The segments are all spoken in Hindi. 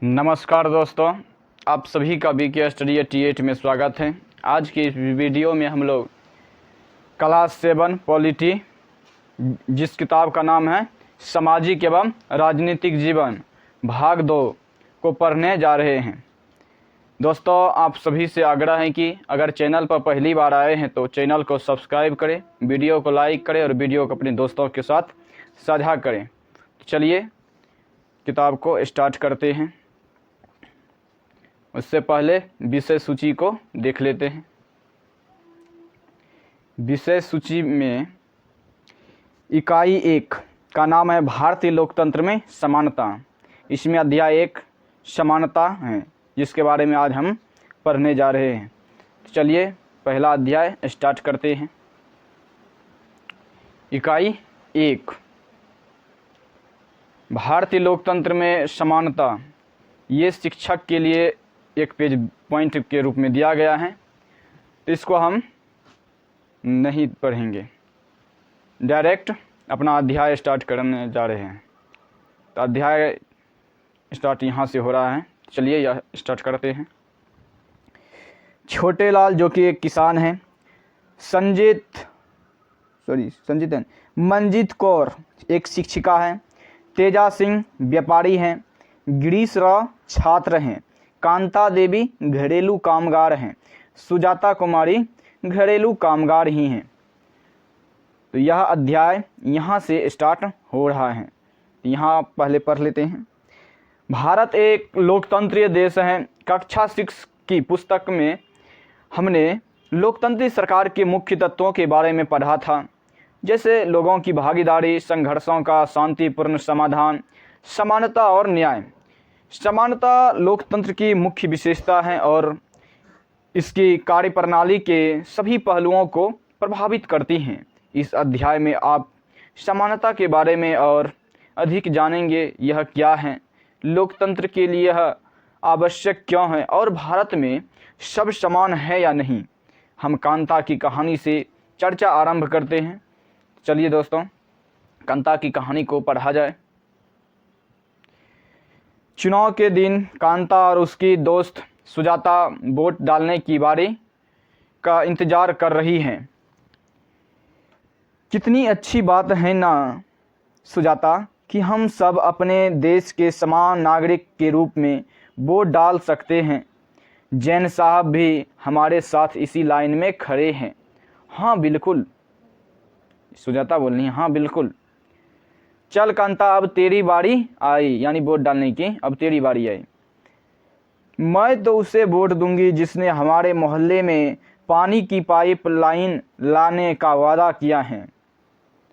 नमस्कार दोस्तों, आप सभी का BK स्टडी T8 में स्वागत है। आज की इस वीडियो में हम लोग क्लास 7 पॉलिटी, जिस किताब का नाम है सामाजिक एवं राजनीतिक जीवन भाग 2 को पढ़ने जा रहे हैं। दोस्तों, आप सभी से आग्रह है कि अगर चैनल पर पहली बार आए हैं तो चैनल को सब्सक्राइब करें, वीडियो को लाइक करें और वीडियो को अपने दोस्तों के साथ साझा करें। तो चलिए किताब को स्टार्ट करते हैं। उससे पहले विषय सूची को देख लेते हैं। विषय सूची में इकाई 1 का नाम है भारतीय लोकतंत्र में समानता। इसमें अध्याय 1 समानता है, जिसके बारे में आज हम पढ़ने जा रहे हैं। तो चलिए पहला अध्याय स्टार्ट करते हैं। इकाई 1 भारतीय लोकतंत्र में समानता। ये शिक्षक के लिए एक पेज पॉइंट के रूप में दिया गया है, तो इसको हम नहीं पढ़ेंगे, डायरेक्ट अपना अध्याय स्टार्ट करने जा रहे हैं। तो अध्याय स्टार्ट यहाँ से हो रहा है। चलिए यह स्टार्ट करते हैं। छोटे लाल जो कि एक किसान हैं, मंजीत कौर एक शिक्षिका हैं, तेजा सिंह व्यापारी हैं, गिरीश राव छात्र हैं, कांता देवी घरेलू कामगार हैं, सुजाता कुमारी घरेलू कामगार ही हैं। तो यह अध्याय यहाँ से स्टार्ट हो रहा है। यहाँ पहले पढ़ लेते हैं। भारत एक लोकतंत्रीय देश है। कक्षा 6 की पुस्तक में हमने लोकतंत्री सरकार के मुख्य तत्वों के बारे में पढ़ा था, जैसे लोगों की भागीदारी, संघर्षों का शांतिपूर्ण समाधान, समानता और न्याय। समानता लोकतंत्र की मुख्य विशेषता है और इसकी कार्यप्रणाली के सभी पहलुओं को प्रभावित करती हैं। इस अध्याय में आप समानता के बारे में और अधिक जानेंगे। यह क्या है, लोकतंत्र के लिए यह आवश्यक क्यों है और भारत में सब समान है या नहीं। हम कांता की कहानी से चर्चा आरंभ करते हैं। चलिए दोस्तों, कांता की कहानी को पढ़ा जाए। चुनाव के दिन कांता और उसकी दोस्त सुजाता वोट डालने की बारी का इंतज़ार कर रही हैं। कितनी अच्छी बात है ना सुजाता कि हम सब अपने देश के समान नागरिक के रूप में वोट डाल सकते हैं। जैन साहब भी हमारे साथ इसी लाइन में खड़े हैं। हाँ बिल्कुल, सुजाता बोल रही है, हाँ बिल्कुल। चल कांता, अब तेरी बारी आई, यानी वोट डालने की अब तेरी बारी आई। मैं तो उसे वोट दूंगी जिसने हमारे मोहल्ले में पानी की पाइप लाइन लाने का वादा किया है।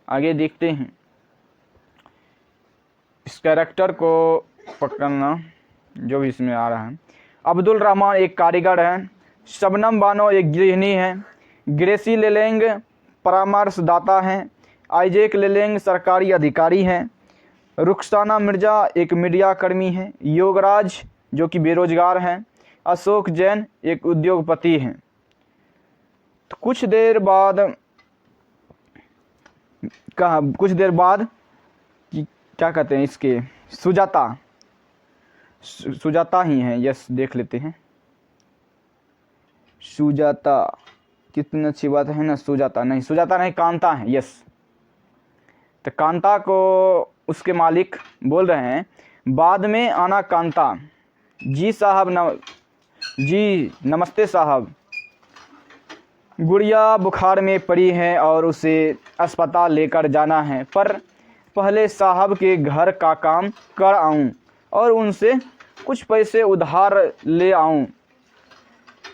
आगे देखते हैं। इस कैरेक्टर को पकड़ना जो भी इसमें आ रहा है। अब्दुल रहमान एक कारीगर हैं, शबनम बानो एक गृहिणी हैं, ग्रेसी लेलेंग परामर्शदाता हैं, आइजैक लेलेंग सरकारी अधिकारी हैं, रुखसाना मिर्ज़ा एक मीडिया कर्मी हैं, योगराज जो कि बेरोजगार हैं, अशोक जैन एक उद्योगपति हैं। तो कुछ देर बाद क्या कहते हैं इसके, सुजाता ही हैं। यस, देख लेते हैं। सुजाता, कितनी अच्छी बात है ना। सुजाता नहीं कांता है। यस, तो कांता को उसके मालिक बोल रहे हैं, बाद में आना कांता। जी साहब जी नमस्ते साहब। गुड़िया बुखार में पड़ी है और उसे अस्पताल लेकर जाना है, पर पहले साहब के घर का काम कर आऊं और उनसे कुछ पैसे उधार ले आऊं।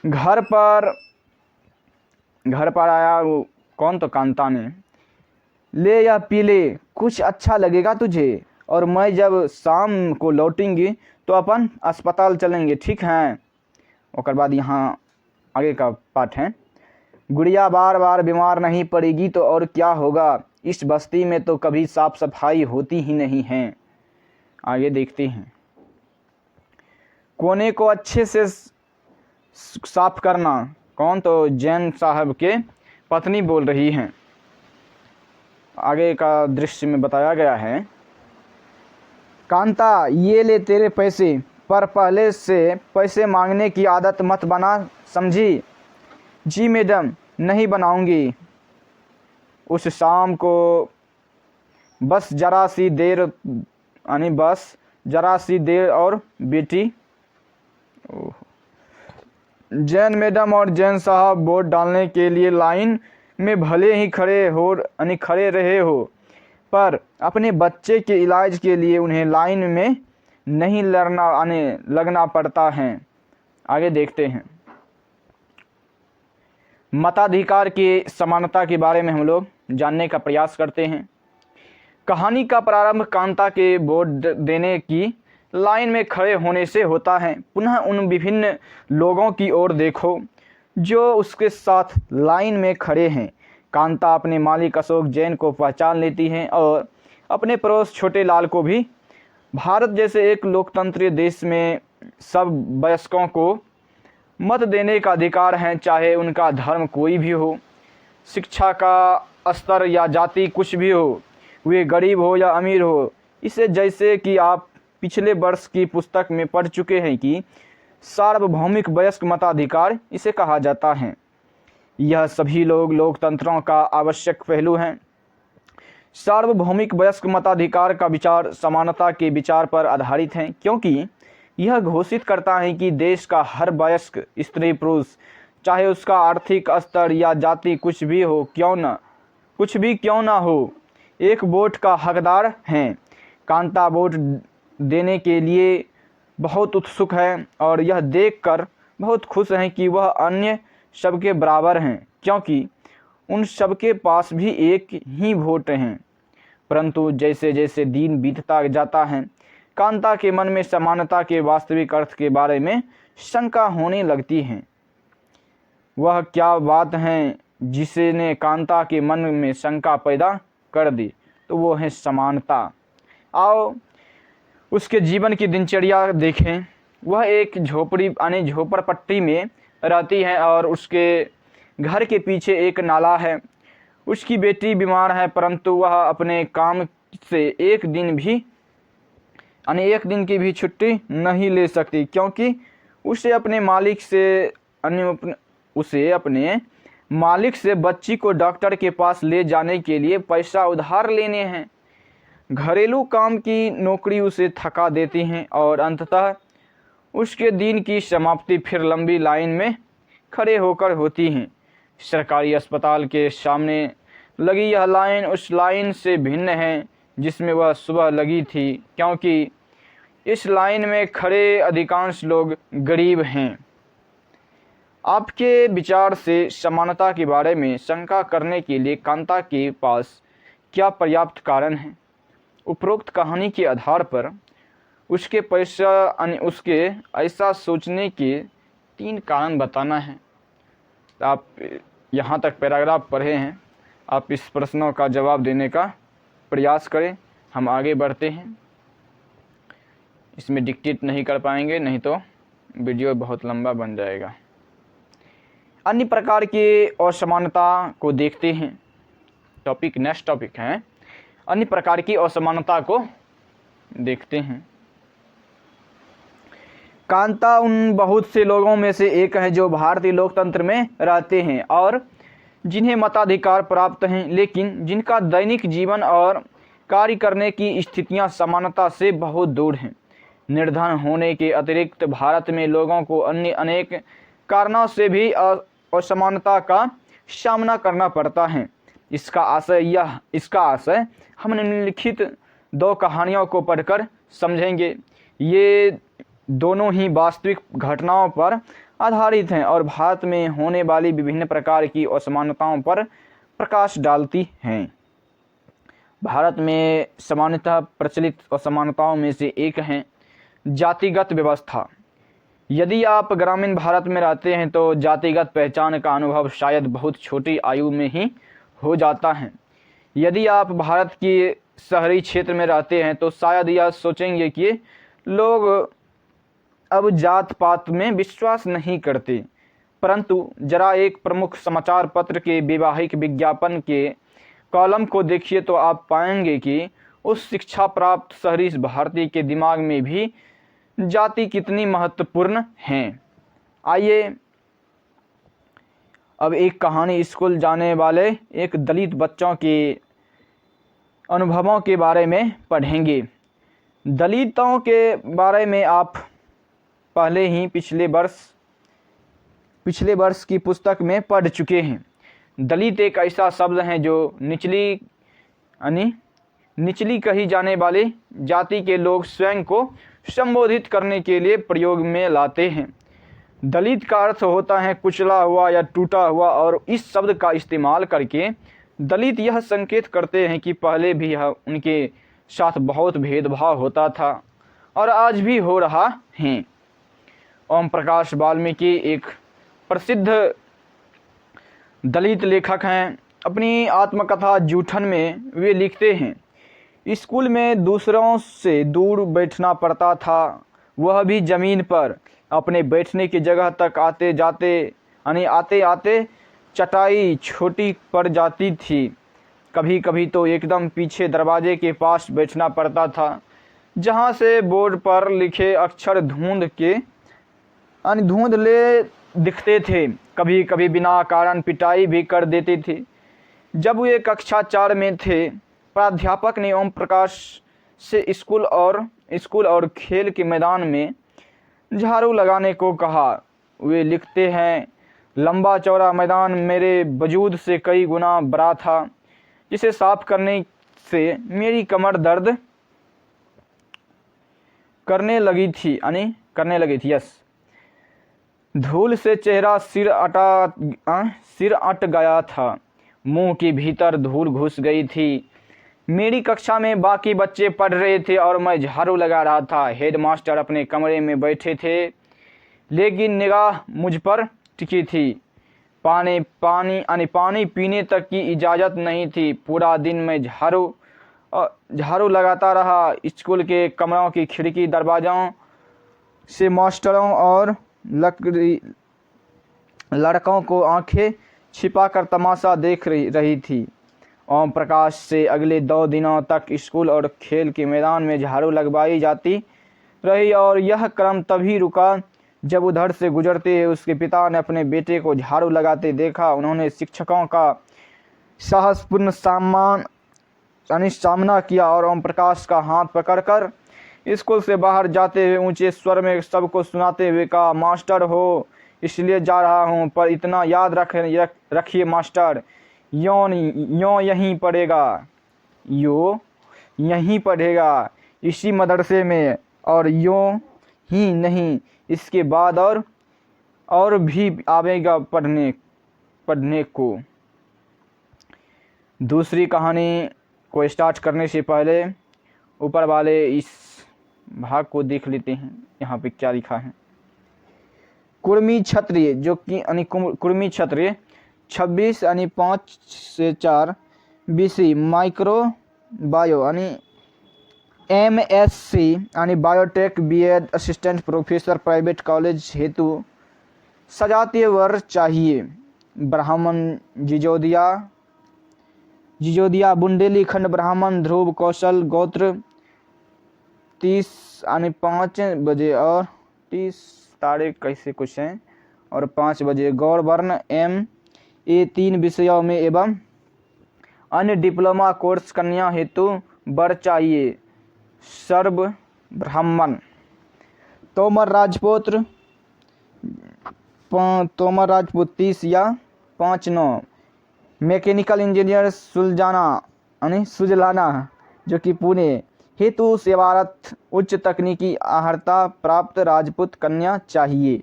घर पर आया वो कौन, तो कांता ने, ले या पी ले, कुछ अच्छा लगेगा तुझे, और मैं जब शाम को लौटेंगी तो अपन अस्पताल चलेंगे, ठीक है। और बाद यहाँ आगे का पाठ है। गुड़िया बार बार बीमार नहीं पड़ेगी तो और क्या होगा, इस बस्ती में तो कभी साफ सफाई होती ही नहीं है। आगे देखते हैं। कोने को अच्छे से साफ करना, कौन, तो जैन साहब के पत्नी बोल रही हैं। आगे का दृश्य में बताया गया है। कांता, ये ले तेरे पैसे, पर पहले से पैसे मांगने की आदत मत बना, समझी? जी मैडम, नहीं बनाऊंगी। उस शाम को बस ज़रा सी देर और बेटी। जैन मैडम और जैन साहब वोट डालने के लिए लाइन में भले ही खड़े रहे हो, पर अपने बच्चे के इलाज के लिए उन्हें लाइन में नहीं लगना पड़ता है। आगे देखते हैं। मताधिकार की समानता के बारे में हम लोग जानने का प्रयास करते हैं। कहानी का प्रारंभ कांता के वोट देने की लाइन में खड़े होने से होता है। पुनः उन विभिन्न लोगों की ओर देखो जो उसके साथ लाइन में खड़े हैं। कांता अपने मालिक अशोक जैन को पहचान लेती है और अपने पड़ोस छोटे लाल को भी। भारत जैसे एक लोकतंत्रीय देश में सब वयस्कों को मत देने का अधिकार है, चाहे उनका धर्म कोई भी हो, शिक्षा का स्तर या जाति कुछ भी हो, वे गरीब हो या अमीर हो। इसे जैसे कि आप पिछले वर्ष की पुस्तक में पढ़ चुके हैं कि सार्वभौमिक वयस्क मताधिकार इसे कहा जाता है। यह सभी लोकतंत्रों का आवश्यक पहलू है। सार्वभौमिक वयस्क मताधिकार का विचार समानता के विचार पर आधारित है, क्योंकि यह घोषित करता है कि देश का हर वयस्क स्त्री पुरुष, चाहे उसका आर्थिक स्तर या जाति कुछ भी क्यों ना हो, एक वोट का हकदार है। कांता वोट देने के लिए बहुत उत्सुक है और यह देखकर बहुत खुश है कि वह अन्य सबके बराबर हैं, क्योंकि उन सबके पास भी एक ही वोट हैं। परंतु जैसे जैसे दिन बीतता जाता है, कांता के मन में समानता के वास्तविक अर्थ के बारे में शंका होने लगती है। वह क्या बात है जिसने कांता के मन में शंका पैदा कर दी? तो वो है समानता। आओ उसके जीवन की दिनचर्या देखें। वह एक झोपड़पट्टी में रहती है और उसके घर के पीछे एक नाला है। उसकी बेटी बीमार है, परंतु वह अपने काम से एक दिन की भी छुट्टी नहीं ले सकती, क्योंकि उसे अपने मालिक से बच्ची को डॉक्टर के पास ले जाने के लिए पैसा उधार लेने हैं। घरेलू काम की नौकरी उसे थका देती हैं और अंततः उसके दिन की समाप्ति फिर लंबी लाइन में खड़े होकर होती हैं। सरकारी अस्पताल के सामने लगी यह लाइन उस लाइन से भिन्न है जिसमें वह सुबह लगी थी, क्योंकि इस लाइन में खड़े अधिकांश लोग गरीब हैं। आपके विचार से समानता के बारे में शंका करने के लिए कांता के पास क्या पर्याप्त कारण है? उपरोक्त कहानी के आधार पर उसके ऐसा सोचने के 3 कारण बताना है। आप यहाँ तक पैराग्राफ पढ़े हैं, आप इस प्रश्नों का जवाब देने का प्रयास करें। हम आगे बढ़ते हैं। इसमें डिक्टेट नहीं कर पाएंगे, नहीं तो वीडियो बहुत लंबा बन जाएगा। अन्य प्रकार की असमानता को देखते हैं। नेक्स्ट टॉपिक है अन्य प्रकार की असमानता को देखते हैं। कांता उन बहुत से लोगों में से एक है जो भारतीय लोकतंत्र में रहते हैं और जिन्हें मताधिकार प्राप्त हैं, लेकिन जिनका दैनिक जीवन और कार्य करने की स्थितियां समानता से बहुत दूर हैं। निर्धन होने के अतिरिक्त भारत में लोगों को अन्य अनेक कारणों से भी असमानता का सामना करना पड़ता है। इसका आशय हम निम्नलिखित 2 कहानियों को पढ़कर समझेंगे। ये दोनों ही वास्तविक घटनाओं पर आधारित हैं और भारत में होने वाली विभिन्न प्रकार की असमानताओं पर प्रकाश डालती हैं। भारत में सामान्यतः प्रचलित असमानताओं में से एक है जातिगत व्यवस्था। यदि आप ग्रामीण भारत में रहते हैं तो जातिगत पहचान का अनुभव शायद बहुत छोटी आयु में ही हो जाता है। यदि आप भारत की शहरी क्षेत्र में रहते हैं तो शायद यह सोचेंगे कि लोग अब जात पात में विश्वास नहीं करते, परंतु जरा एक प्रमुख समाचार पत्र के वैवाहिक विज्ञापन के कॉलम को देखिए तो आप पाएंगे कि उस शिक्षा प्राप्त शहरी भारतीय के दिमाग में भी जाति कितनी महत्वपूर्ण है। आइए अब एक कहानी स्कूल जाने वाले एक दलित बच्चों के अनुभवों के बारे में पढ़ेंगे। दलितों के बारे में आप पहले ही पिछले वर्ष की पुस्तक में पढ़ चुके हैं। दलित एक ऐसा शब्द है जो निचली कही जाने वाली जाति के लोग स्वयं को संबोधित करने के लिए प्रयोग में लाते हैं। दलित का अर्थ होता है कुचला हुआ या टूटा हुआ, और इस शब्द का इस्तेमाल करके दलित यह संकेत करते हैं कि पहले भी उनके साथ बहुत भेदभाव होता था और आज भी हो रहा है। ओम प्रकाश वाल्मीकि एक प्रसिद्ध दलित लेखक हैं। अपनी आत्मकथा जूठन में वे लिखते हैं, स्कूल में दूसरों से दूर बैठना पड़ता था, वह भी ज़मीन पर। अपने बैठने की जगह तक आते आते चटाई छोटी पड़ जाती थी। कभी कभी तो एकदम पीछे दरवाजे के पास बैठना पड़ता था, जहाँ से बोर्ड पर लिखे अक्षर धुंधले दिखते थे। कभी कभी बिना कारण पिटाई भी कर देते थे। जब वे कक्षा 4 में थे, प्राध्यापक ने ओम प्रकाश से स्कूल और खेल के मैदान में झाड़ू लगाने को कहा। वे लिखते हैं, लंबा चौड़ा मैदान मेरे वजूद से कई गुना बड़ा था, जिसे साफ करने से मेरी कमर दर्द करने लगी थी। यस, धूल से चेहरा सिर अट गया था, मुंह के भीतर धूल घुस गई थी। मेरी कक्षा में बाकी बच्चे पढ़ रहे थे और मैं झाड़ू लगा रहा था। हेडमास्टर अपने कमरे में बैठे थे, लेकिन निगाह मुझ पर टिकी थी। पानी पीने तक की इजाज़त नहीं थी। पूरा दिन मैं झाड़ू लगाता रहा। स्कूल के कमरों की खिड़की दरवाज़ों से मास्टरों और लड़कों को आंखें छिपाकर तमाशा देख रही थी। ओम प्रकाश से अगले 2 दिनों तक स्कूल और खेल के मैदान में झाड़ू लगवाई जाती रही, और यह क्रम तभी रुका जब उधर से गुजरते हुए उसके पिता ने अपने बेटे को झाड़ू लगाते देखा। उन्होंने शिक्षकों का साहसपूर्ण सामना किया और ओम प्रकाश का हाथ पकड़कर स्कूल से बाहर जाते हुए ऊंचे स्वर में सबको सुनाते हुए कहा, मास्टर हो इसलिए जा रहा हूं, पर इतना याद रखिए मास्टर, यों यहीं पढ़ेगा इसी मदरसे में, और यों ही नहीं इसके बाद और भी आवेगा पढ़ने को। दूसरी कहानी को स्टार्ट करने से पहले ऊपर वाले इस भाग को देख लेते हैं। यहाँ पे क्या लिखा है। कुर्मी क्षत्रिय, जो कि कुर्मी क्षत्रिय 26/5/4 BC micro bio MSc biotech BEd assistant professor private college हेतु सजातीय वर चाहिए। ब्राह्मण जिजोदिया बुंदेली खंड ब्राह्मण ध्रुव कौशल गोत्र 30/5 बजे और 30 तारीख कैसे कुछ हैं और 5 बजे। गौर वर्ण MA 3 विषयों में एवं अन्य डिप्लोमा कोर्स कन्या हेतु वर चाहिए। सर्व ब्राह्मण। तोमर राजपूत 30 या 5/9। मैकेनिकल इंजीनियर सुजलाना जो कि पुणे हेतु सेवारत उच्च तकनीकी अर्हता प्राप्त राजपूत कन्या चाहिए।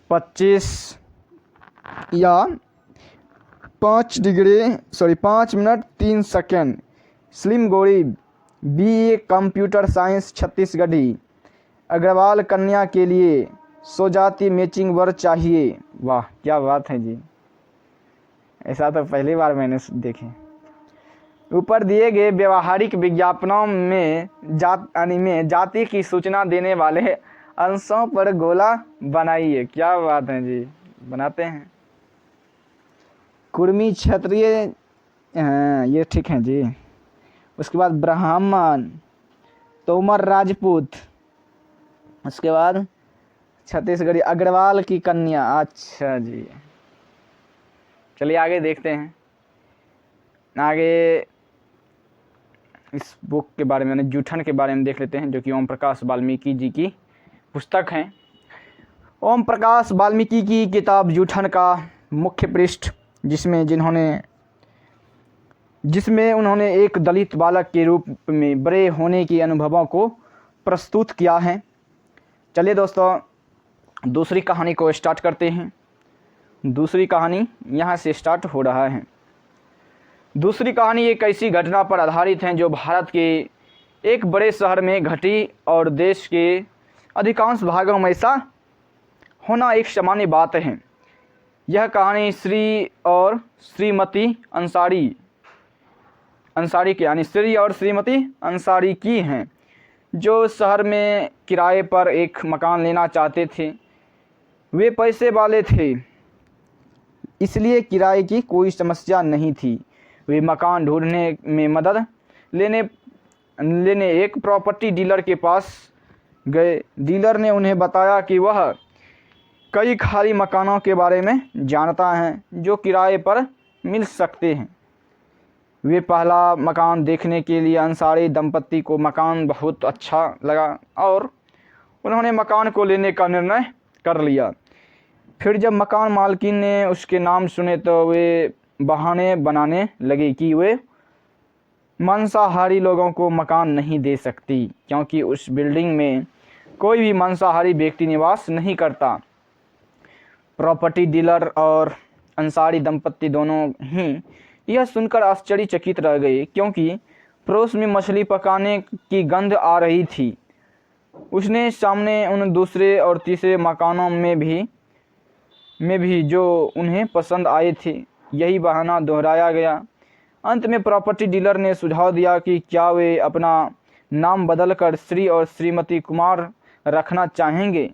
25 या 5 minute 3 second. Slim Gauri BA computer science Chhattisgarhi. Agarwal कन्या के लिए स्वजाति मैचिंग वर चाहिए। वाह क्या बात है जी, ऐसा तो पहली बार मैंने देखे। ऊपर दिए गए व्यवहारिक विज्ञापनों में जाति की सूचना देने वाले अंशों पर गोला बनाइए। क्या बात है जी, बनाते हैं। कुर्मी क्षत्रिय, ये ठीक है जी। उसके बाद ब्राह्मण, तोमर राजपूत, उसके बाद छत्तीसगढ़ी अग्रवाल की कन्या। अच्छा जी, चलिए आगे देखते हैं। आगे इस बुक के बारे में, जूठन के बारे में देख लेते हैं, जो कि ओम प्रकाश वाल्मीकि जी की पुस्तक है। ओम प्रकाश वाल्मीकि की किताब जूठन का मुख्य पृष्ठ, जिसमें उन्होंने एक दलित बालक के रूप में बड़े होने के अनुभवों को प्रस्तुत किया है। चलिए दोस्तों, दूसरी कहानी को स्टार्ट करते हैं। दूसरी कहानी यहाँ से स्टार्ट हो रहा है। दूसरी कहानी एक ऐसी घटना पर आधारित है जो भारत के एक बड़े शहर में घटी और देश के अधिकांश भागों में ऐसा होना एक सामान्य बात है। यह कहानी श्री और श्रीमती अंसारी की, यानी श्री और श्रीमती अंसारी की हैं, जो शहर में किराए पर एक मकान लेना चाहते थे। वे पैसे वाले थे, इसलिए किराए की कोई समस्या नहीं थी। वे मकान ढूंढने में मदद लेने एक प्रॉपर्टी डीलर के पास गए। डीलर ने उन्हें बताया कि वह कई खाली मकानों के बारे में जानता है जो किराए पर मिल सकते हैं। वे पहला मकान देखने के लिए अंसारी दंपत्ति को मकान बहुत अच्छा लगा और उन्होंने मकान को लेने का निर्णय कर लिया। फिर जब मकान मालकिन ने उसके नाम सुने तो वे बहाने बनाने लगे कि वे मांसाहारी लोगों को मकान नहीं दे सकती, क्योंकि उस बिल्डिंग में कोई भी मांसाहारी व्यक्ति निवास नहीं करता। प्रॉपर्टी डीलर और अंसारी दंपत्ति दोनों ही यह सुनकर आश्चर्यचकित रह गए, क्योंकि पड़ोस में मछली पकाने की गंध आ रही थी। उसने सामने उन दूसरे और तीसरे मकानों में भी जो उन्हें पसंद आए थे, यही बहाना दोहराया गया। अंत में प्रॉपर्टी डीलर ने सुझाव दिया कि क्या वे अपना नाम बदलकर श्री और श्रीमती कुमार रखना चाहेंगे।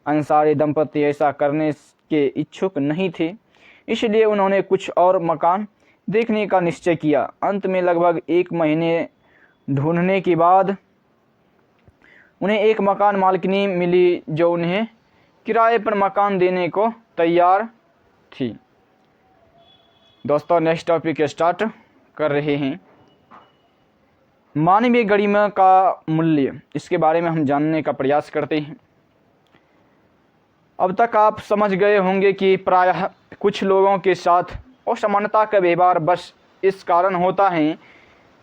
अंसारी दंपत्ति ऐसा करने के इच्छुक नहीं थे, इसलिए उन्होंने कुछ और मकान देखने का निश्चय किया। अंत में लगभग 1 महीने ढूंढने के बाद उन्हें एक मकान मालकिनी मिली जो उन्हें किराए पर मकान देने को तैयार थी। दोस्तों, नेक्स्ट टॉपिक स्टार्ट कर रहे हैं। मानवीय गरिमा का मूल्य, इसके बारे में हम जानने का प्रयास करते हैं। अब तक आप समझ गए होंगे कि प्रायः कुछ लोगों के साथ असमानता का व्यवहार बस इस कारण होता है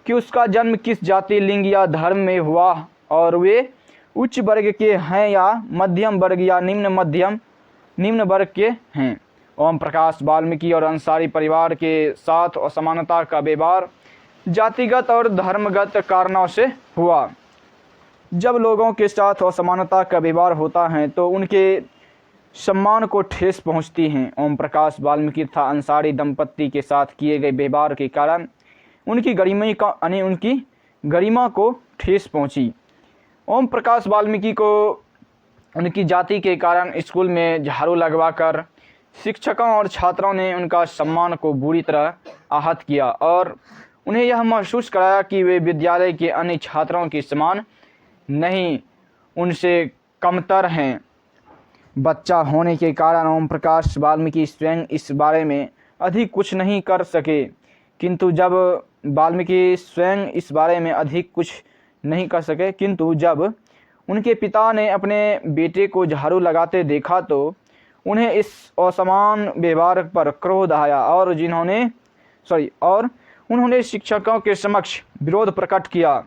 कि उसका जन्म किस जाति, लिंग या धर्म में हुआ और वे उच्च वर्ग के हैं या मध्यम वर्ग या निम्न वर्ग के हैं। ओम प्रकाश वाल्मीकि और अंसारी परिवार के साथ असमानता का व्यवहार जातिगत और धर्मगत कारणों से हुआ। जब लोगों के साथ असमानता का व्यवहार होता है तो उनके सम्मान को ठेस पहुंचती है। ओम प्रकाश वाल्मीकि तथा अंसारी दंपत्ति के साथ किए गए व्यवहार के कारण उनकी गरिमा को ठेस पहुंची। ओम प्रकाश वाल्मीकि को उनकी जाति के कारण स्कूल में झाड़ू लगवाकर शिक्षकों और छात्रों ने उनका सम्मान को बुरी तरह आहत किया और उन्हें यह महसूस कराया कि वे विद्यालय के अन्य छात्रों के समान नहीं, उनसे कमतर हैं। बच्चा होने के कारण ओम प्रकाश वाल्मीकि स्वयं इस बारे में अधिक कुछ नहीं कर सके, किंतु जब उनके पिता ने अपने बेटे को झाड़ू लगाते देखा तो उन्हें इस असमान व्यवहार पर क्रोध आया और उन्होंने शिक्षकों के समक्ष विरोध प्रकट किया।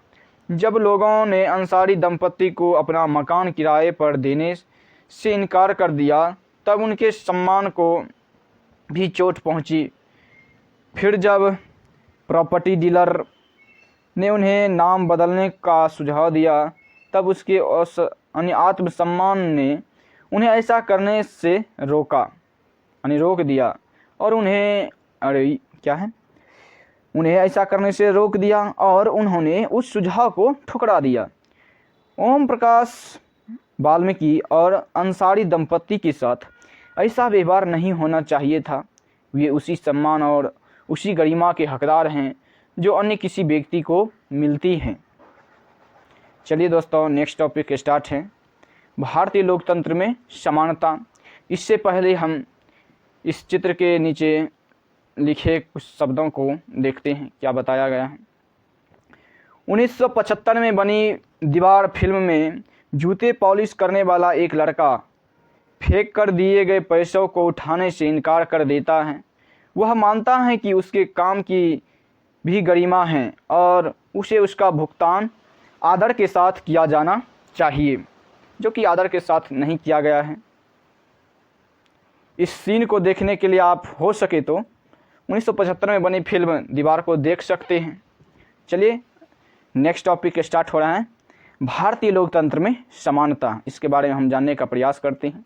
जब लोगों ने अंसारी दंपत्ति को अपना मकान किराए पर देने से इनकार कर दिया तब उनके सम्मान को भी चोट पहुंची। फिर जब प्रॉपर्टी डीलर ने उन्हें नाम बदलने का सुझाव दिया तब उसके आत्मसम्मान ने उन्हें ऐसा करने से रोक दिया और उन्होंने उस सुझाव को ठुकरा दिया। ओम प्रकाश वाल्मीकि और अंसारी दंपत्ति के साथ ऐसा व्यवहार नहीं होना चाहिए था। वे उसी सम्मान और उसी गरिमा के हकदार हैं जो अन्य किसी व्यक्ति को मिलती हैं। चलिए दोस्तों, नेक्स्ट टॉपिक स्टार्ट है। भारतीय लोकतंत्र में समानता। इससे पहले हम इस चित्र के नीचे लिखे कुछ शब्दों को देखते हैं क्या बताया गया है। 1975 में बनी दीवार फिल्म में जूते पॉलिश करने वाला एक लड़का फेंक कर दिए गए पैसों को उठाने से इनकार कर देता है। वह मानता है कि उसके काम की भी गरिमा है और उसे उसका भुगतान आदर के साथ किया जाना चाहिए, जो कि आदर के साथ नहीं किया गया है। इस सीन को देखने के लिए आप हो सके तो 1975 में बनी फिल्म दीवार को देख सकते हैं। चलिए नेक्स्ट टॉपिक स्टार्ट हो रहा है, भारतीय लोकतंत्र में समानता। इसके बारे में हम जानने का प्रयास करते हैं।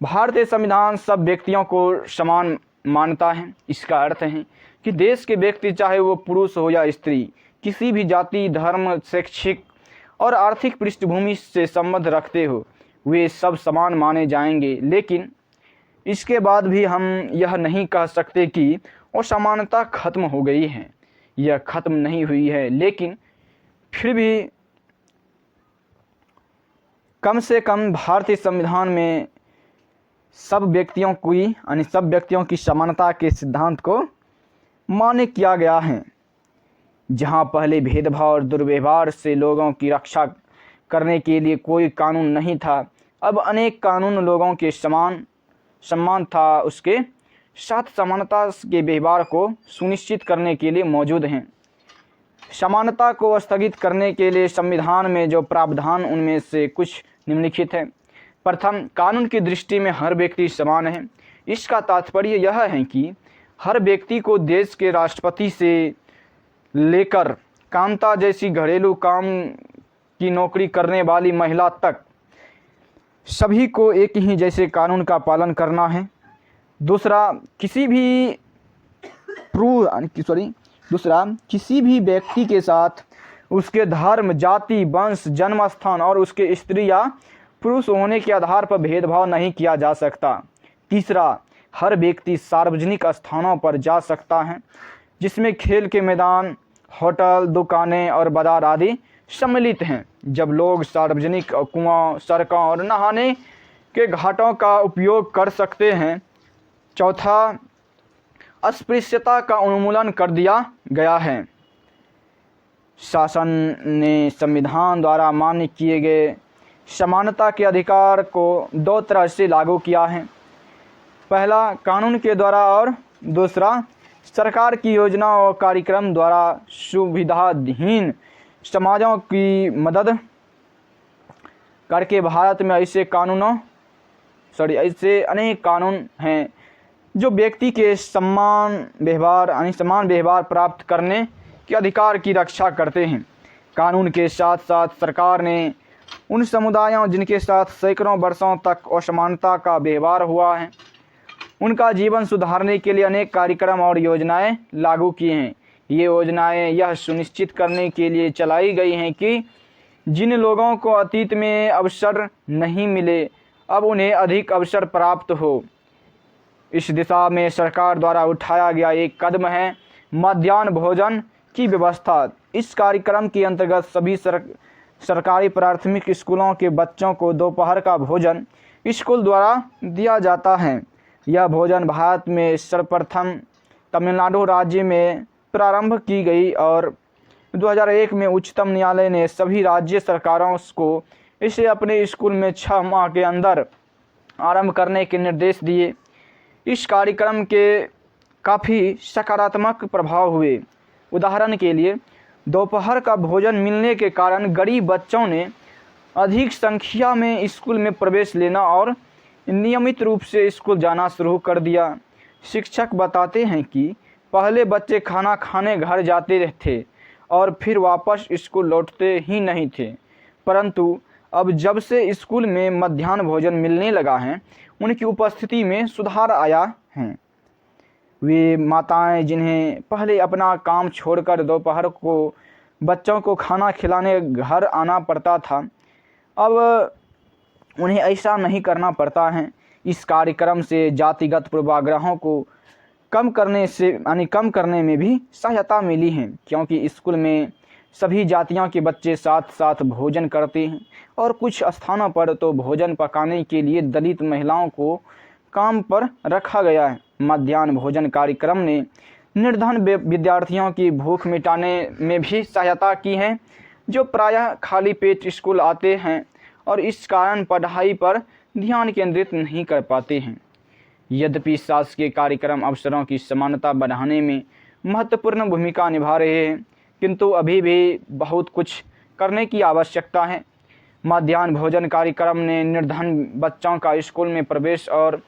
भारतीय संविधान सब व्यक्तियों को समान मानता है। इसका अर्थ है कि देश के व्यक्ति, चाहे वो पुरुष हो या स्त्री, किसी भी जाति, धर्म, शैक्षिक और आर्थिक पृष्ठभूमि से संबंध रखते हो, वे सब समान माने जाएंगे। लेकिन इसके बाद भी हम यह नहीं कह सकते कि असमानता खत्म हो गई है। यह खत्म नहीं हुई है, लेकिन फिर भी कम से कम भारतीय संविधान में सब व्यक्तियों की समानता के सिद्धांत को मान्य किया गया है। जहां पहले भेदभाव और दुर्व्यवहार से लोगों की रक्षा करने के लिए कोई कानून नहीं था, अब अनेक कानून लोगों के सम्मान था उसके साथ समानता के व्यवहार को सुनिश्चित करने के लिए मौजूद हैं। समानता को स्थगित करने के लिए संविधान में जो प्रावधान, उनमें से कुछ निम्नलिखित हैं। प्रथम, कानून की दृष्टि में हर व्यक्ति समान है। इसका तात्पर्य यह है कि हर व्यक्ति को देश के राष्ट्रपति से लेकर कांता जैसी घरेलू काम की नौकरी करने वाली महिला तक सभी को एक ही जैसे कानून का पालन करना है। दूसरा, किसी भी व्यक्ति के साथ उसके धर्म, जाति, वंश, जन्म स्थान और उसके स्त्री या पुरुष होने के आधार पर भेदभाव नहीं किया जा सकता। तीसरा, हर व्यक्ति सार्वजनिक स्थानों पर जा सकता है, जिसमें खेल के मैदान, होटल, दुकानें और बाजार आदि सम्मिलित हैं। जब लोग सार्वजनिक कुआं, सड़कों और नहाने के घाटों का उपयोग कर सकते हैं। चौथा, अस्पृश्यता का उन्मूलन कर दिया गया है। शासन ने संविधान द्वारा मान्य किए गए समानता के अधिकार को दो तरह से लागू किया है। पहला, कानून के द्वारा और दूसरा, सरकार की योजना और कार्यक्रम द्वारा सुविधाहीन समाजों की मदद करके। भारत में ऐसे अनेक कानून हैं जो व्यक्ति के समान व्यवहार प्राप्त करने के अधिकार की रक्षा करते हैं। कानून के साथ साथ सरकार ने उन समुदायों जिनके साथ सैकड़ों वर्षों तक असमानता का व्यवहार हुआ है, उनका जीवन सुधारने के लिए अनेक कार्यक्रम और योजनाएं लागू किए हैं। ये योजनाएं यह सुनिश्चित करने के लिए चलाई गई हैं कि जिन लोगों को अतीत में अवसर नहीं मिले, अब उन्हें अधिक अवसर प्राप्त हो। इस दिशा में सरकार द्वारा उठाया गया एक कदम है मध्याह्न भोजन की व्यवस्था। इस कार्यक्रम के अंतर्गत सभी सरकारी प्राथमिक स्कूलों के बच्चों को दोपहर का भोजन स्कूल द्वारा दिया जाता है। यह भोजन भारत में सर्वप्रथम तमिलनाडु राज्य में प्रारंभ की गई और 2001 में उच्चतम न्यायालय ने सभी राज्य सरकारों को इसे अपने स्कूल में 6 माह के अंदर आरंभ करने के निर्देश दिए। इस कार्यक्रम के काफ़ी सकारात्मक प्रभाव हुए। उदाहरण के लिए, दोपहर का भोजन मिलने के कारण गरीब बच्चों ने अधिक संख्या में स्कूल में प्रवेश लेना और नियमित रूप से स्कूल जाना शुरू कर दिया। शिक्षक बताते हैं कि पहले बच्चे खाना खाने घर जाते थे और फिर वापस स्कूल लौटते ही नहीं थे, परंतु अब जब से स्कूल में मध्याह्न भोजन मिलने लगा है, उनकी उपस्थिति में सुधार आया है। वे माताएं जिन्हें पहले अपना काम छोड़कर दोपहर को बच्चों को खाना खिलाने घर आना पड़ता था, अब उन्हें ऐसा नहीं करना पड़ता है। इस कार्यक्रम से जातिगत पूर्वाग्रहों को कम करने में भी सहायता मिली है, क्योंकि स्कूल में सभी जातियों के बच्चे साथ साथ भोजन करते हैं और कुछ स्थानों पर तो भोजन पकाने के लिए दलित महिलाओं को काम पर रखा गया है। मध्याह्न भोजन कार्यक्रम ने निर्धन विद्यार्थियों की भूख मिटाने में भी सहायता की है, जो प्रायः खाली पेट स्कूल आते हैं और इस कारण पढ़ाई पर ध्यान केंद्रित नहीं कर पाते हैं। यद्यपि शासकीय कार्यक्रम अवसरों की समानता बढ़ाने में महत्वपूर्ण भूमिका निभा रहे हैं, किंतु अभी भी बहुत कुछ करने की आवश्यकता है। मध्याह्न भोजन कार्यक्रम ने निर्धन बच्चों का स्कूल में प्रवेश और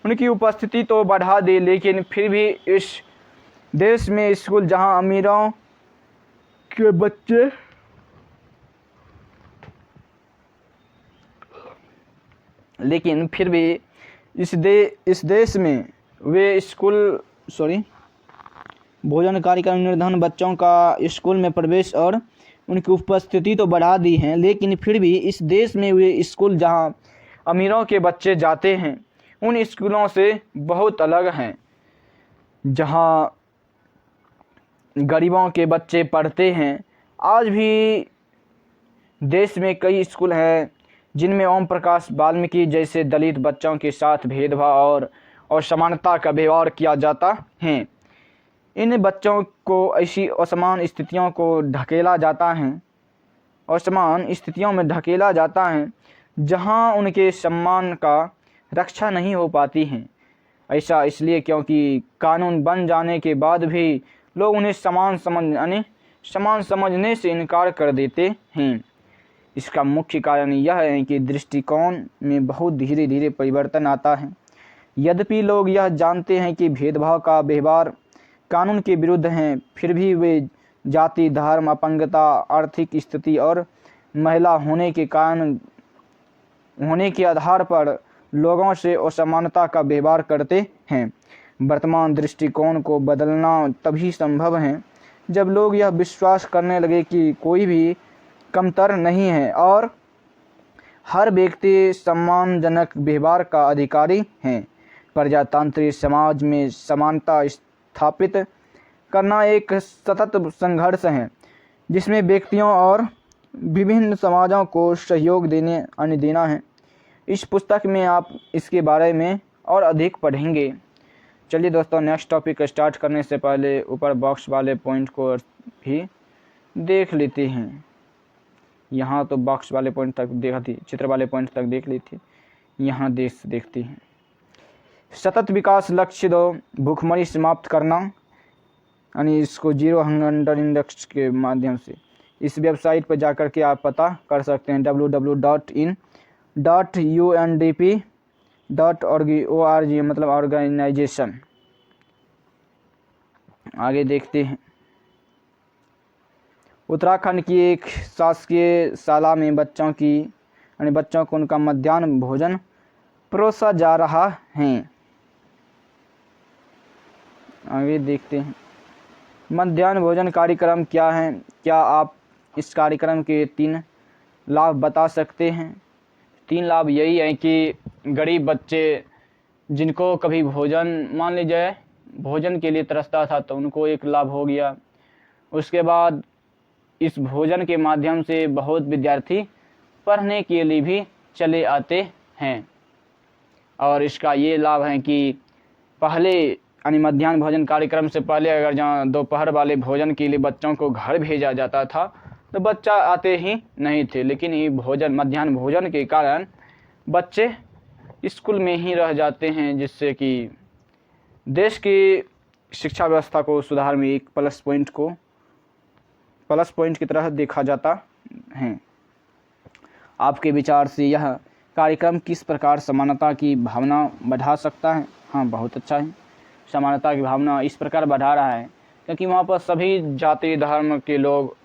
उनकी उपस्थिति तो बढ़ा दी, लेकिन फिर भी इस देश में स्कूल जहां अमीरों के बच्चे लेकिन फिर भी इस देश में वे स्कूल भोजन कार्यक्रम निर्धन बच्चों का स्कूल में प्रवेश और उनकी उपस्थिति तो बढ़ा दी है, लेकिन फिर भी इस देश में वे स्कूल जहां अमीरों के बच्चे जाते हैं उन स्कूलों से बहुत अलग हैं, जहां गरीबों के बच्चे पढ़ते हैं। आज भी देश में कई स्कूल हैं जिनमें ओम प्रकाश वाल्मीकि जैसे दलित बच्चों के साथ भेदभाव और समानता का व्यवहार किया जाता है। इन बच्चों को ऐसी असमान स्थितियों में ढकेला जाता है जहां उनके सम्मान का रक्षा नहीं हो पाती है। ऐसा इसलिए क्योंकि कानून बन जाने के बाद भी लोग उन्हें समान समझने से इनकार कर देते हैं। इसका मुख्य कारण यह है कि दृष्टिकोण में बहुत धीरे धीरे परिवर्तन आता है। यद्यपि लोग यह जानते हैं कि भेदभाव का व्यवहार कानून के विरुद्ध है, फिर भी वे जाति, धर्म, अपंगता, आर्थिक स्थिति और महिला होने के आधार पर लोगों से असमानता का व्यवहार करते हैं। वर्तमान दृष्टिकोण को बदलना तभी संभव है जब लोग यह विश्वास करने लगे कि कोई भी कमतर नहीं है और हर व्यक्ति सम्मानजनक व्यवहार का अधिकारी है। प्रजातांत्रिक समाज में समानता स्थापित करना एक सतत संघर्ष है, जिसमें व्यक्तियों और विभिन्न समाजों को सहयोग देना है। इस पुस्तक में आप इसके बारे में और अधिक पढ़ेंगे। चलिए दोस्तों, नेक्स्ट टॉपिक स्टार्ट करने से पहले ऊपर बॉक्स वाले पॉइंट को भी देख लेते हैं। यहाँ तो बॉक्स वाले पॉइंट तक देखा थी, चित्र वाले पॉइंट तक देख ली थी, यहाँ देखते हैं। सतत विकास लक्ष्य 2, भूखमरी समाप्त करना, यानी इसको जीरो हंगर इंडेक्स के माध्यम से इस वेबसाइट पर जाकर के आप पता कर सकते हैं www.in.undp.org मतलब ऑर्गेनाइजेशन। आगे देखते हैं। उत्तराखंड की एक शासकीय शाला में बच्चों को उनका मध्याह्न भोजन परोसा जा रहा है। आगे देखते हैं। मध्याह्न भोजन कार्यक्रम क्या है? क्या आप इस कार्यक्रम के 3 लाभ बता सकते हैं? 3 लाभ यही है कि गरीब बच्चे जिनको कभी भोजन, मान लीजिए भोजन के लिए तरसता था, तो उनको एक लाभ हो गया। उसके बाद इस भोजन के माध्यम से बहुत विद्यार्थी पढ़ने के लिए भी चले आते हैं। और इसका ये लाभ है कि पहले यानी मध्याह्न भोजन कार्यक्रम से पहले अगर जहाँ दोपहर वाले भोजन के लिए बच्चों को घर भेजा जाता था तो बच्चा आते ही नहीं थे, लेकिन ये मध्याह्न भोजन के कारण बच्चे स्कूल में ही रह जाते हैं, जिससे कि देश की शिक्षा व्यवस्था को सुधार में एक प्लस पॉइंट की तरह देखा जाता है। आपके विचार से यह कार्यक्रम किस प्रकार समानता की भावना बढ़ा सकता है? हाँ, बहुत अच्छा है। समानता की भावना इस प्रकार बढ़ा रहा है क्योंकि वहाँ पर सभी जाति धर्म के लोग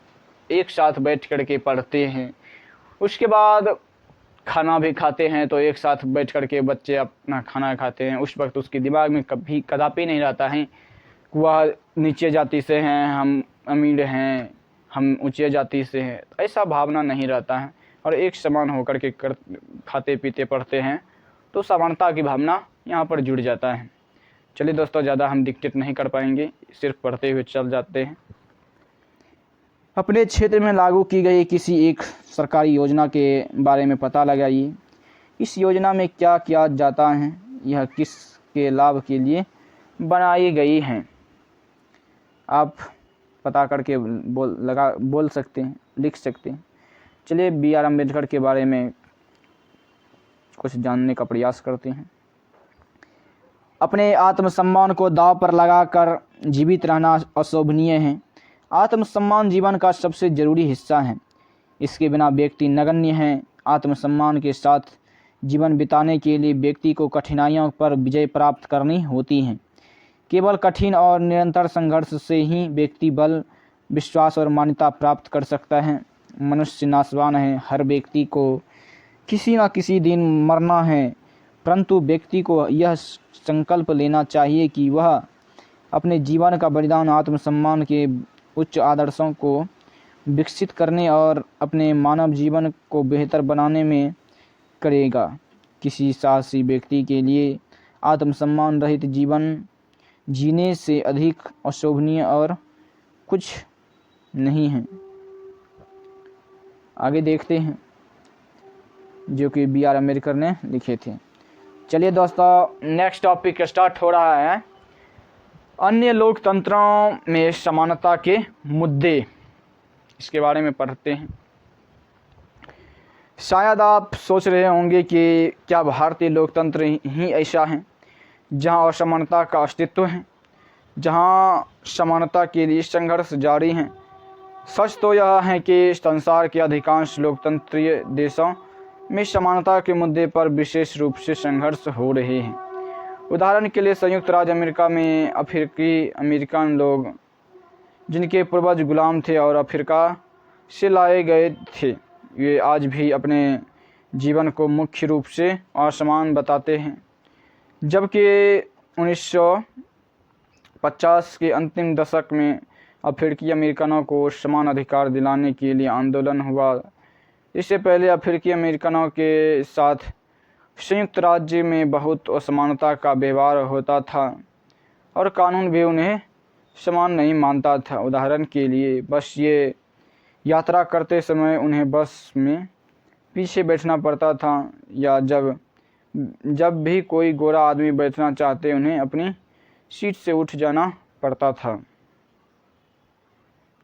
एक साथ बैठ कर के पढ़ते हैं। उसके बाद खाना भी खाते हैं, तो एक साथ बैठ कर के बच्चे अपना खाना खाते हैं। उस वक्त उसके दिमाग में कदापि नहीं रहता है वह नीचे जाति से हैं, हम अमीर हैं, हम ऊंचे जाति से हैं, ऐसा भावना नहीं रहता है और एक समान होकर के खाते पीते पढ़ते हैं, तो समानता की भावना यहाँ पर जुड़ जाता है। चलिए दोस्तों, ज़्यादा हम डिक्टेट नहीं कर पाएंगे, सिर्फ पढ़ते हुए चल जाते हैं। अपने क्षेत्र में लागू की गई किसी एक सरकारी योजना के बारे में पता लगाइए। इस योजना में क्या किया जाता है, यह किसके लाभ के लिए बनाई गई हैं। आप पता करके बोल सकते हैं, लिख सकते हैं। चलिए B.R. अम्बेडकर के बारे में कुछ जानने का प्रयास करते हैं। अपने आत्मसम्मान को दांव पर लगाकर जीवित रहना अशोभनीय है। आत्मसम्मान जीवन का सबसे जरूरी हिस्सा है। इसके बिना व्यक्ति नगण्य है। आत्मसम्मान के साथ जीवन बिताने के लिए व्यक्ति को कठिनाइयों पर विजय प्राप्त करनी होती है। केवल कठिन और निरंतर संघर्ष से ही व्यक्ति बल, विश्वास और मान्यता प्राप्त कर सकता है। मनुष्य नाशवान है। हर व्यक्ति को किसी न किसी दिन मरना है, परंतु व्यक्ति को यह संकल्प लेना चाहिए कि वह अपने जीवन का बलिदान आत्मसम्मान के उच्च आदर्शों को विकसित करने और अपने मानव जीवन को बेहतर बनाने में करेगा। किसी साहसी व्यक्ति के लिए आत्मसम्मान रहित जीवन जीने से अधिक अशोभनीय और कुछ नहीं है। आगे देखते हैं जो कि B.R. अम्बेडकर ने लिखे थे। चलिए दोस्तों, नेक्स्ट टॉपिक स्टार्ट हो रहा है। अन्य लोकतंत्रों में समानता के मुद्दे, इसके बारे में पढ़ते हैं। शायद आप सोच रहे होंगे कि क्या भारतीय लोकतंत्र ही ऐसा है जहां असमानता का अस्तित्व है, जहां समानता के लिए संघर्ष जारी है। सच तो यह है कि संसार के अधिकांश लोकतंत्रीय देशों में समानता के मुद्दे पर विशेष रूप से संघर्ष हो रहे हैं। उदाहरण के लिए संयुक्त राज्य अमेरिका में अफ्रीकी अमेरिकन लोग, जिनके पूर्वज गुलाम थे और अफ्रीका से लाए गए थे, वे आज भी अपने जीवन को मुख्य रूप से असमान बताते हैं। जबकि 1950 के अंतिम दशक में अफ्रीकी अमेरिकनों को समान अधिकार दिलाने के लिए आंदोलन हुआ। इससे पहले अफ्रीकी अमेरिकनों के साथ संयुक्त राज्य में बहुत असमानता का व्यवहार होता था और कानून भी उन्हें समान नहीं मानता था। उदाहरण के लिए, बस ये यात्रा करते समय उन्हें बस में पीछे बैठना पड़ता था, या जब भी कोई गोरा आदमी बैठना चाहते उन्हें अपनी सीट से उठ जाना पड़ता था।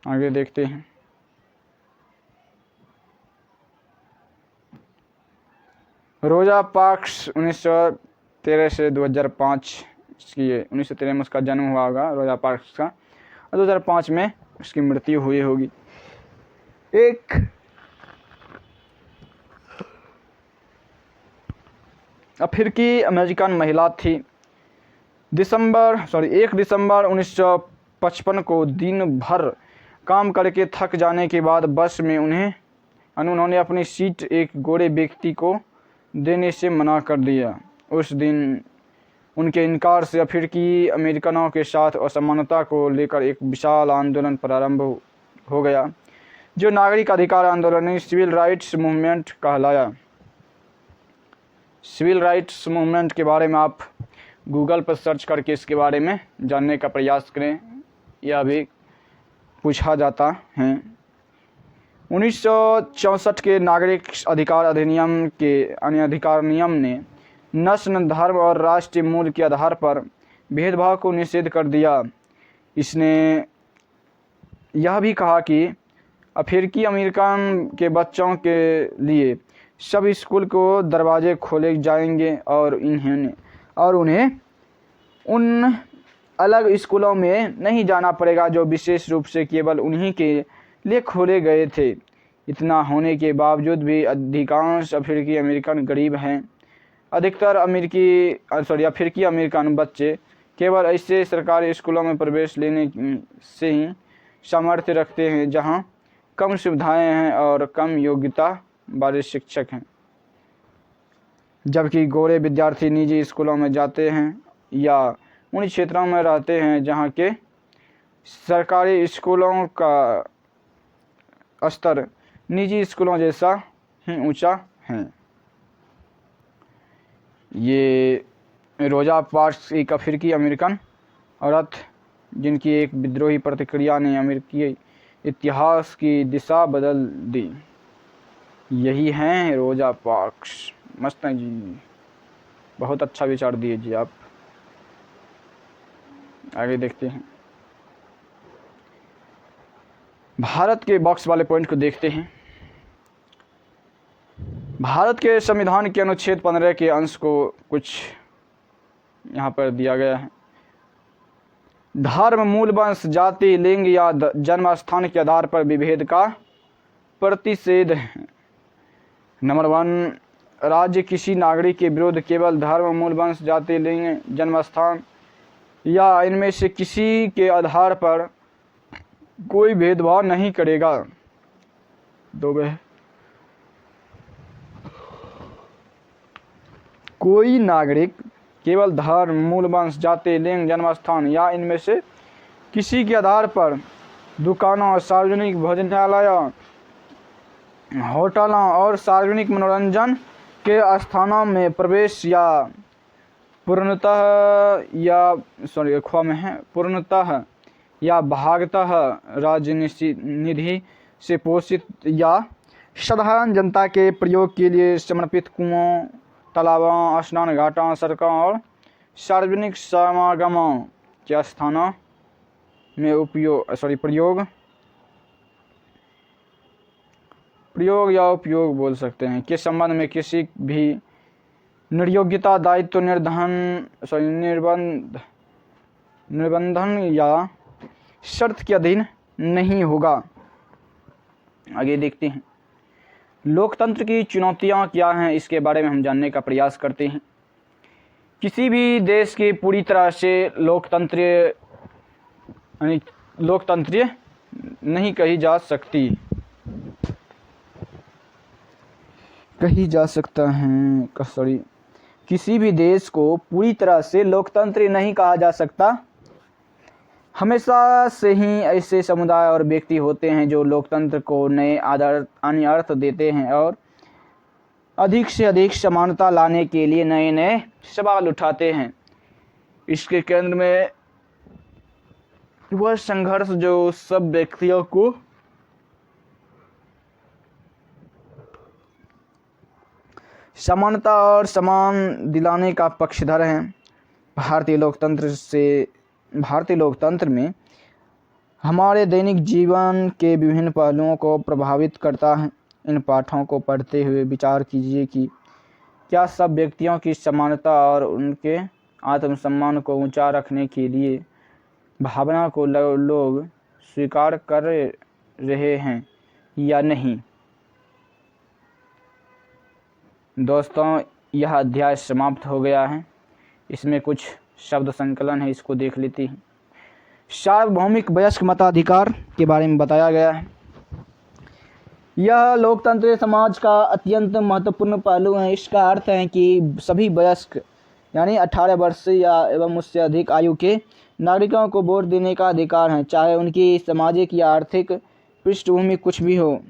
आगे देखते हैं। रोजा पार्क्स 1913 से 2005, इसकी 1913 में उसका जन्म हुआ होगा रोजा पार्क्स का, और 2005 में उसकी मृत्यु हुई होगी। एक अफ्रीकी अमेरिकन महिला थी। 1 दिसंबर 1955 को दिन भर काम करके थक जाने के बाद बस में उन्होंने अपनी सीट एक गोरे व्यक्ति को देने से मना कर दिया। उस दिन उनके इनकार से अफ्रीकी अमेरिकनों के साथ असमानता को लेकर एक विशाल आंदोलन प्रारंभ हो गया, जो नागरिक अधिकार आंदोलन सिविल राइट्स मूवमेंट कहलाया। सिविल राइट्स मूवमेंट के बारे में आप गूगल पर सर्च करके इसके बारे में जानने का प्रयास करें, यह भी पूछा जाता है। 1964 के नागरिक अधिकार अधिनियम के अधिकार नियम ने नस्ल, धर्म और राष्ट्रीय मूल के आधार पर भेदभाव को निषेध कर दिया। इसने यह भी कहा कि अफ्रीकी अमेरिकन के बच्चों के लिए सब स्कूल को दरवाजे खोले जाएंगे और उन्हें उन अलग स्कूलों में नहीं जाना पड़ेगा जो विशेष रूप से केवल उन्हीं के लिए खोले गए थे। इतना होने के बावजूद भी अधिकांश अफ्रीकी अमेरिकन गरीब हैं। अधिकतर अफ्रीकी अमेरिकन बच्चे केवल ऐसे सरकारी स्कूलों में प्रवेश लेने से ही सामर्थ्य रखते हैं जहां कम सुविधाएं हैं और कम योग्यता वाले शिक्षक हैं, जबकि गोरे विद्यार्थी निजी स्कूलों में जाते हैं या उन क्षेत्रों में रहते हैं जहां के सरकारी स्कूलों का स्तर निजी स्कूलों जैसा ही ऊंचा है। ये रोजा पार्क्स एक अफ्रीकी अमेरिकन औरत जिनकी एक विद्रोही प्रतिक्रिया ने अमेरिकी इतिहास की दिशा बदल दी। यही हैं रोजा पार्क्स। मस्त हैं जी, बहुत अच्छा विचार दिए जी आप। आगे देखते हैं, भारत के बॉक्स वाले पॉइंट को देखते हैं। भारत के संविधान के अनुच्छेद 15 के अंश को कुछ यहाँ पर दिया गया है। धर्म, मूल, वंश, जाति, लिंग या जन्म स्थान के आधार पर विभेद का प्रतिषेध है। नंबर 1, राज्य किसी नागरिक के विरुद्ध केवल धर्म, मूल, वंश, जाति, लिंग, जन्म स्थान या इनमें से किसी के आधार पर कोई भेदभाव नहीं करेगा। 2, कोई नागरिक केवल धर्म, मूल, वंश, जाति, लिंग, जन्म स्थान या इनमें से किसी के आधार पर दुकानों, सार्वजनिक भोजनालयों, होटलों और सार्वजनिक मनोरंजन के स्थानों में प्रवेश या पूर्णतः या भागतः राजनिधि से पोषित या साधारण जनता के प्रयोग के लिए समर्पित कुओं, तालाबों, स्नान घाटों, सड़कों और सार्वजनिक समागमों के स्थानों में प्रयोग या उपयोग बोल सकते हैं के संबंध में किसी भी निर्योग्यता, दायित्व, निर्बंधन या शर्त के अधीन नहीं होगा। आगे देखते हैं, लोकतंत्र की चुनौतियां क्या हैं, इसके बारे में हम जानने का प्रयास करते हैं। किसी भी देश की पूरी तरह से लोकतंत्रीय नहीं कही जा सकता है। किसी भी देश को पूरी तरह से लोकतंत्री नहीं कहा जा सकता। हमेशा से ही ऐसे समुदाय और व्यक्ति होते हैं जो लोकतंत्र को नए अन्य अर्थ देते हैं और अधिक से अधिक समानता लाने के लिए नए नए सवाल उठाते हैं। इसके केंद्र में वह संघर्ष जो सब व्यक्तियों को समानता और समान दिलाने का पक्षधर है। भारतीय लोकतंत्र में हमारे दैनिक जीवन के विभिन्न पहलुओं को प्रभावित करता है। इन पाठों को पढ़ते हुए विचार कीजिए कि क्या सब व्यक्तियों की समानता और उनके आत्मसम्मान को ऊंचा रखने के लिए भावना को लोग स्वीकार कर रहे हैं या नहीं। दोस्तों, यह अध्याय समाप्त हो गया है। इसमें कुछ शब्द संकलन है, इसको देख लेते हैं। सार्वभौमिक वयस्क मताधिकार के बारे में बताया गया है। यह लोकतंत्र समाज का अत्यंत महत्वपूर्ण पहलू है। इसका अर्थ है कि सभी वयस्क यानी 18 वर्ष या एवं उससे अधिक आयु के नागरिकों को वोट देने का अधिकार है, चाहे उनकी सामाजिक या आर्थिक पृष्ठभूमि कुछ भी हो।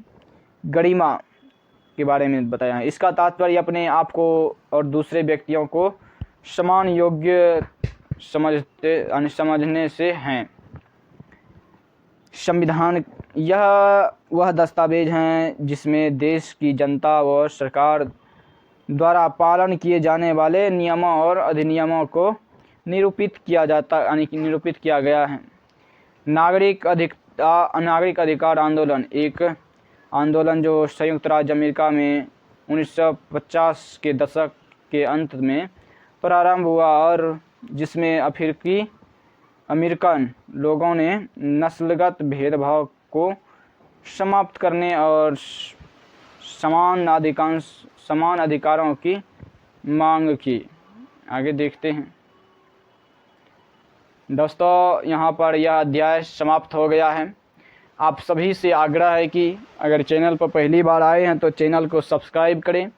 गरिमा के बारे में बताया है। इसका तात्पर्य अपने आप को और दूसरे व्यक्तियों को समान योग्य समझने से हैं। संविधान यह वह दस्तावेज हैं जिसमें देश की जनता व सरकार द्वारा पालन किए जाने वाले नियमों और अधिनियमों को निरूपित किया गया है। नागरिक अधिकार आंदोलन एक आंदोलन जो संयुक्त राज्य अमेरिका में 1950 के दशक के अंत में प्रारंभ हुआ और जिसमें अमेरिकन लोगों ने नस्लगत भेदभाव को समाप्त करने और समान अधिकारों की मांग की। आगे देखते हैं। दोस्तों, यहाँ पर यह अध्याय समाप्त हो गया है। आप सभी से आग्रह है कि अगर चैनल पर पहली बार आए हैं तो चैनल को सब्सक्राइब करें,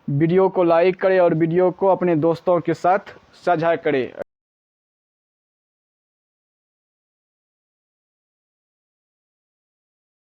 वीडियो को लाइक करें और वीडियो को अपने दोस्तों के साथ साझा करें।